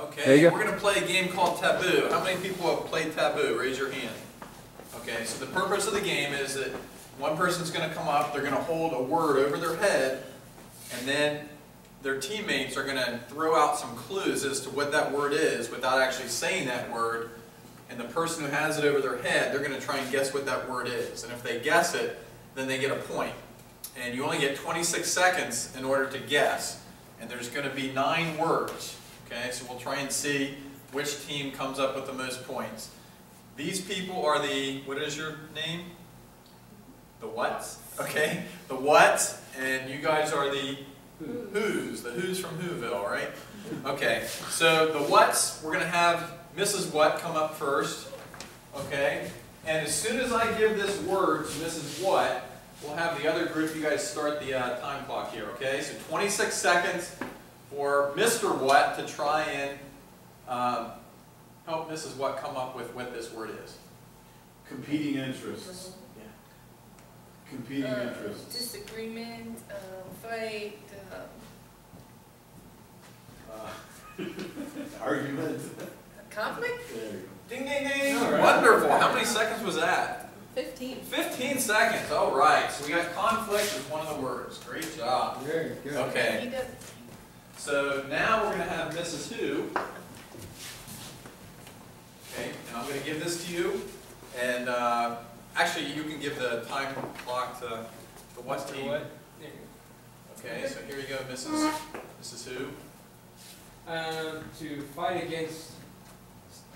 Okay, we're going to play a game called Taboo. How many people have played Taboo? Raise your hand. Okay, so the purpose of the game is that one person's going to come up, they're going to hold a word over their head, and then their teammates are going to throw out some clues as to what that word is without actually saying that word. And the person who has it over their head, they're going to try and guess what that word is. And if they guess it, then they get a point. And you only get 26 seconds in order to guess. And there's going to be 9 words. Okay, so we'll try and see which team comes up with the most points. These people are the, what is your name? The whats? Okay, the whats, and you guys are the who's. The who's from Whoville, right? Okay, so the whats, we're going to have Mrs. What come up first. Okay, and as soon as I give this word to Mrs. What, we'll have the other group, you guys start the time clock here, okay? So 26 seconds for Mr. What to try and help Mrs. What come up with what this word is. Competing interests. Yeah. Competing interests. Disagreement, fight, Argument. conflict? There you go. Ding, ding, ding. All right. Wonderful. How many seconds was that? 15. 15 seconds. All right. So we got conflict as one of the words. Great job. Very good. Okay. He does. So now we're going to have Mrs. Who. Okay. And I'm going to give this to you. And actually, you can give the time clock to the what team. Okay. So here you go, Mrs. Who. To fight against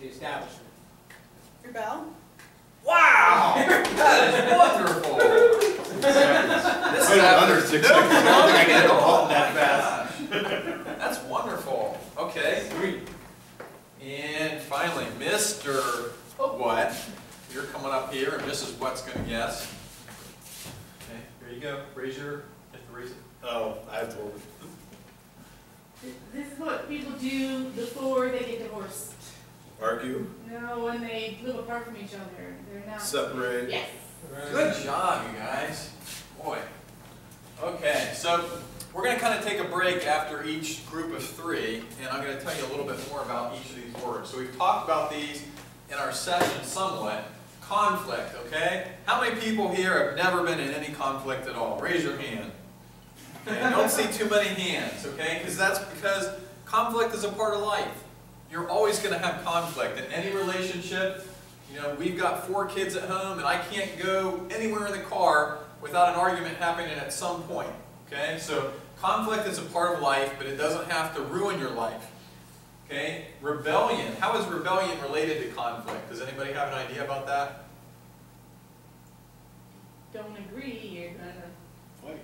the establishment. Rebel? Wow! That is wonderful! This is Under 6 seconds. I don't think I can hit a button that fast. That's wonderful. Okay. And finally, Mr. What? You're coming up here, and Mrs. What's going to guess. Okay, here you go. Raise your. Oh, I have to. This is what people do before they get divorced. Argue. No, when they live apart from each other. They're not. Separate. Yes. Good job, you guys. Boy. Okay, so we're going to kind of take a break after each group of 3, and I'm going to tell you a little bit more about each of these words. So we've talked about these in our session somewhat. Conflict, okay? How many people here have never been in any conflict at all? Raise your hand. Okay, I don't see too many hands, okay? Because that's because conflict is a part of life. You're always going to have conflict in any relationship. You know, we've got 4 kids at home, and I can't go anywhere in the car without an argument happening at some point, okay? So conflict is a part of life, but it doesn't have to ruin your life, okay? Rebellion. How is rebellion related to conflict? Does anybody have an idea about that? Don't agree, you're gonna Fight.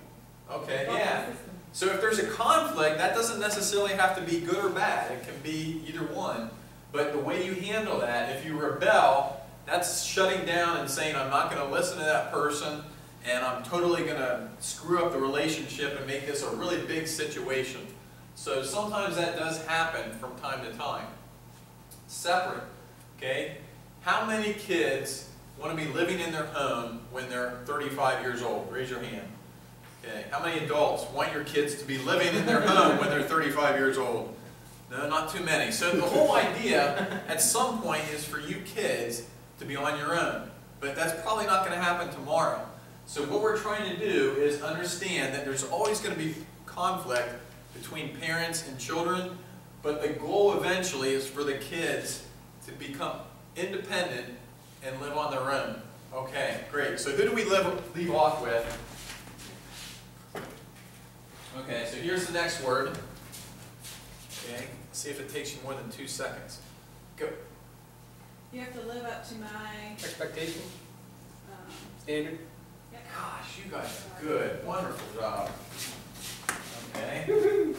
Okay, follow yeah. the system. So if there's a conflict, that doesn't necessarily have to be good or bad. It can be either one. But the way you handle that, if you rebel, that's shutting down and saying, I'm not going to listen to that person, and I'm totally going to screw up the relationship and make this a really big situation. So sometimes that does happen from time to time. Separate, okay? How many kids want to be living in their home when they're 35 years old? Raise your hand. Okay. How many adults want your kids to be living in their home when they're 35 years old? No, not too many. So the whole idea at some point is for you kids to be on your own. But that's probably not going to happen tomorrow. So what we're trying to do is understand that there's always going to be conflict between parents and children, but the goal eventually is for the kids to become independent and live on their own. Okay, great. So who do we leave off with? Okay, so here's the next word. Okay, see if it takes you more than 2 seconds. Go. You have to live up to my Expectation? um, Standard? Gosh, you guys are good. Wonderful job. Okay.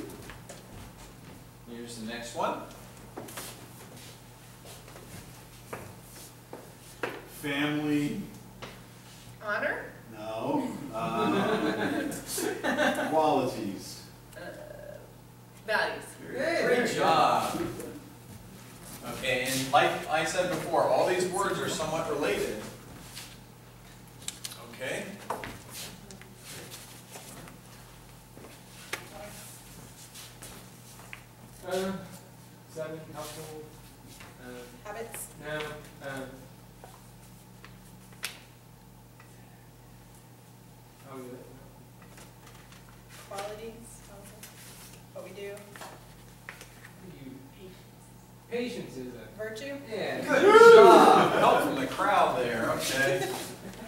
Here's the next one. Family. Honor? No. Qualities. Values. Great job. Okay, and like I said before, all these words are somewhat related. Okay. 7, helpful. Habits. No. Oh, yeah. Qualities. What we do. Patience is a. Virtue. Yeah. Good job. Help from the crowd there, okay.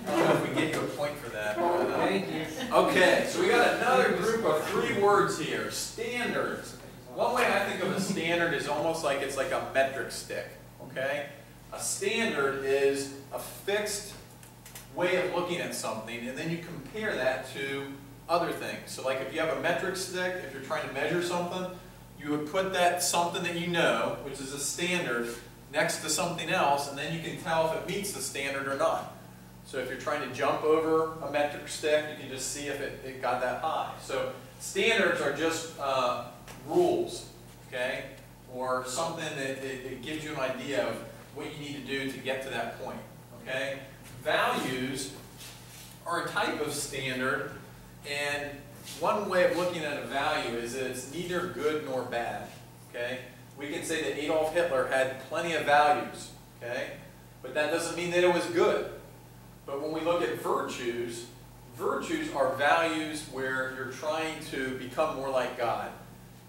I don't know if we get you a point for that. But, Thank you. okay, so we got another group of 3 words here. Standards. One way I think of a standard is almost like it's like a metric stick, okay? A standard is a fixed way of looking at something, and then you compare that to other things. So like if you have a metric stick, if you're trying to measure something, you would put that something that you know, which is a standard, next to something else, and then you can tell if it meets the standard or not. So if you're trying to jump over a metric stick, you can just see if it got that high. So standards are just rules, okay? Or something that it gives you an idea of what you need to do to get to that point, okay? Values are a type of standard, and one way of looking at a value is that it's neither good nor bad, okay? We can say that Adolf Hitler had plenty of values, okay? But that doesn't mean that it was good. But when we look at virtues, virtues are values where you're trying to become more like God.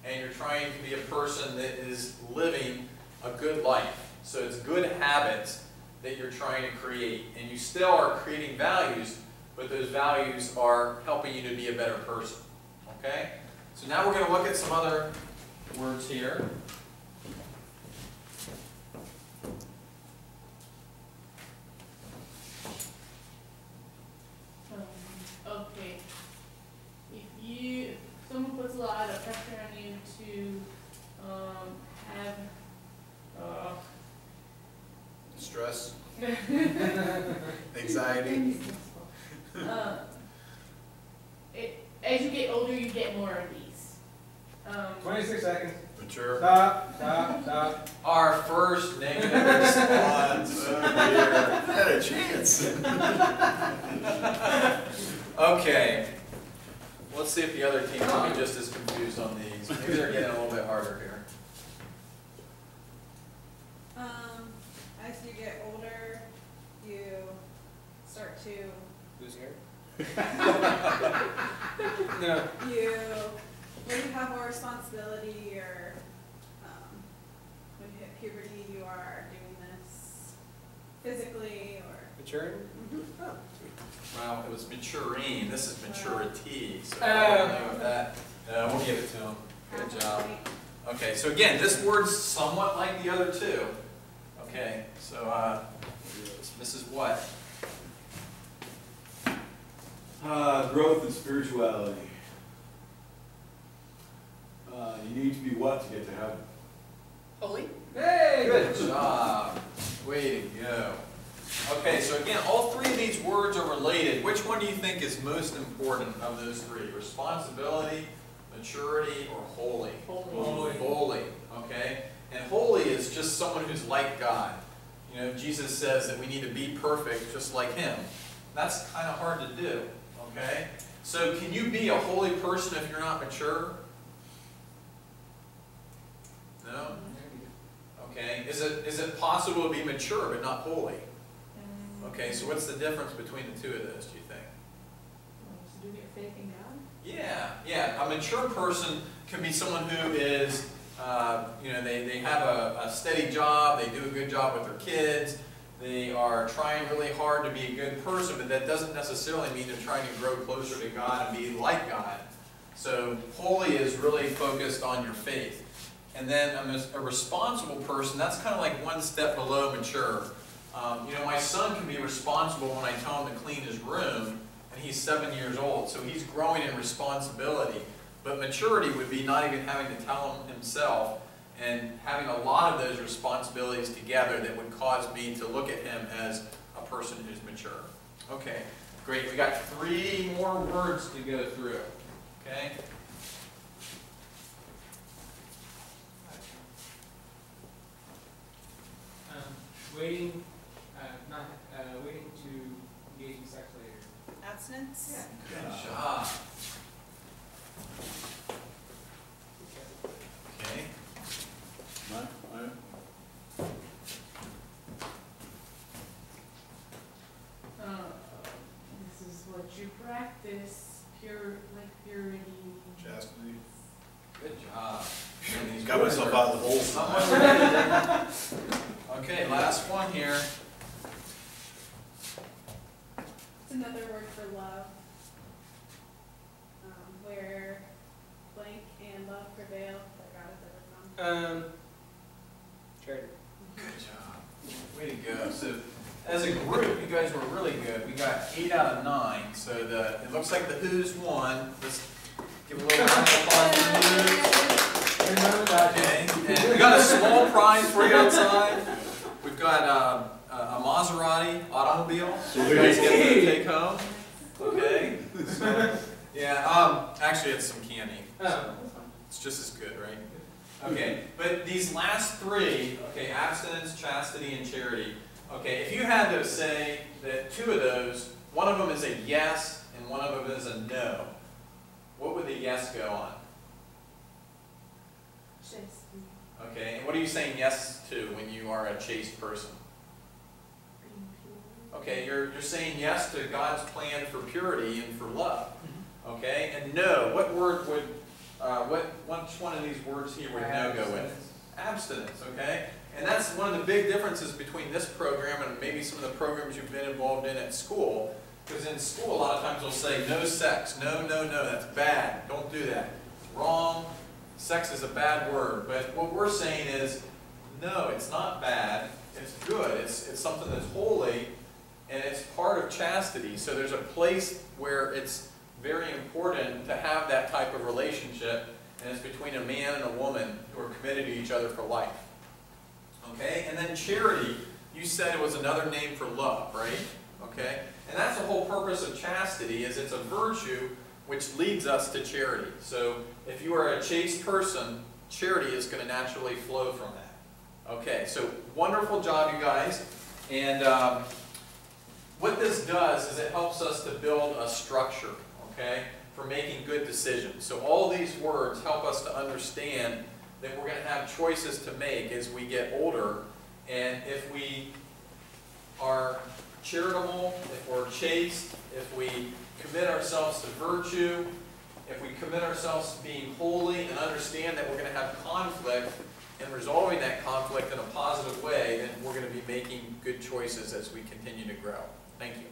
And you're trying to be a person that is living a good life. So it's good habits that you're trying to create. And you still are creating values, but those values are helping you to be a better person. Okay? So now we're going to look at some other words here. Okay. If someone puts a lot of pressure on you to have Stress, anxiety. as you get older, you get more of these. 26 seconds. Mature. Stop. Our first negative response. Oh dear. Had a chance. Okay. Let's see if the other team will be just as confused on these. Maybe they're getting a little bit harder here. As you get older, you start to, Who's here? No. when you have more responsibility, or when you hit puberty, you are doing this physically or. Maturing? Well, it was maturing. This is maturity. So I don't know if that. We'll give it to them. Good job. Okay, so again, this word's somewhat like the other two. Okay, so this is what? Growth in spirituality. You need to be what to get to heaven? Holy. Hey! Good job. Way to go. Okay, so again, all 3 of these words are related. Which one do you think is most important of those 3? Responsibility, maturity, or holy? Holy. Holy, okay? And holy is just someone who's like God. You know, Jesus says that we need to be perfect just like Him. That's kind of hard to do, okay? So can you be a holy person if you're not mature? No? Okay. Is it possible to be mature but not holy? Okay, so what's the difference between the 2 of those, do you think? So do you get faith in God? Yeah. A mature person can be someone who is, they have a steady job, they do a good job with their kids, they are trying really hard to be a good person, but that doesn't necessarily mean they're trying to grow closer to God and be like God. So holy is really focused on your faith. And then a responsible person, that's kind of like one step below mature. My son can be responsible when I tell him to clean his room, and he's 7 years old, so he's growing in responsibility. But maturity would be not even having to tell him himself, and having a lot of those responsibilities together that would cause me to look at him as a person who's mature. Okay, great. We got 3 more words to go through. Okay? Waiting, waiting to engage in sex later. Abstinence? Good job. Okay. This is what you practice, purity. Chastity. Good job. And these Got words myself are out of the hole. somewhat- Okay, last one here. It's another word for love. Where blank and love prevail, that God has ever found. Charity. Good job. Way to go. So, as a group, you guys were really good. We got 8 out of 9. So it looks like the Who's won. Let's give a little round of applause to the Who's. Remember that. Okay, and we got a small prize for you outside. We've got a Maserati automobile. So you guys get to take home. Okay. So, yeah. Actually, it's some candy. So it's just as good, right? Okay. But these last 3, okay, abstinence, chastity, and charity. Okay, if you had to say that 2 of those, one of them is a yes and one of them is a no, what would the yes go on? Chastity. Okay, and what are you saying yes to when you are a chaste person? Being pure. Okay, you're saying yes to God's plan for purity and for love. Okay, and no, what word would, which one of these words here would no go with? Abstinence, okay? And that's one of the big differences between this program and maybe some of the programs you've been involved in at school. Because in school, a lot of times they'll say, no sex, no, no, no, that's bad, don't do that. It's wrong, sex is a bad word. But what we're saying is, no, it's not bad, it's good, it's something that's holy, and it's part of chastity. So there's a place where it's very important to have that type of relationship, and it's between a man and a woman who are committed to each other for life. Okay, and then charity, you said it was another name for love, right? Okay, and that's the whole purpose of chastity, is it's a virtue which leads us to charity. So if you are a chaste person, charity is going to naturally flow from that. Okay, so wonderful job, you guys. And what this does is it helps us to build a structure, okay, for making good decisions. So all these words help us to understand that we're going to have choices to make as we get older. And if we are charitable, if we're chaste, if we commit ourselves to virtue, if we commit ourselves to being holy and understand that we're going to have conflict and resolving that conflict in a positive way, then we're going to be making good choices as we continue to grow. Thank you.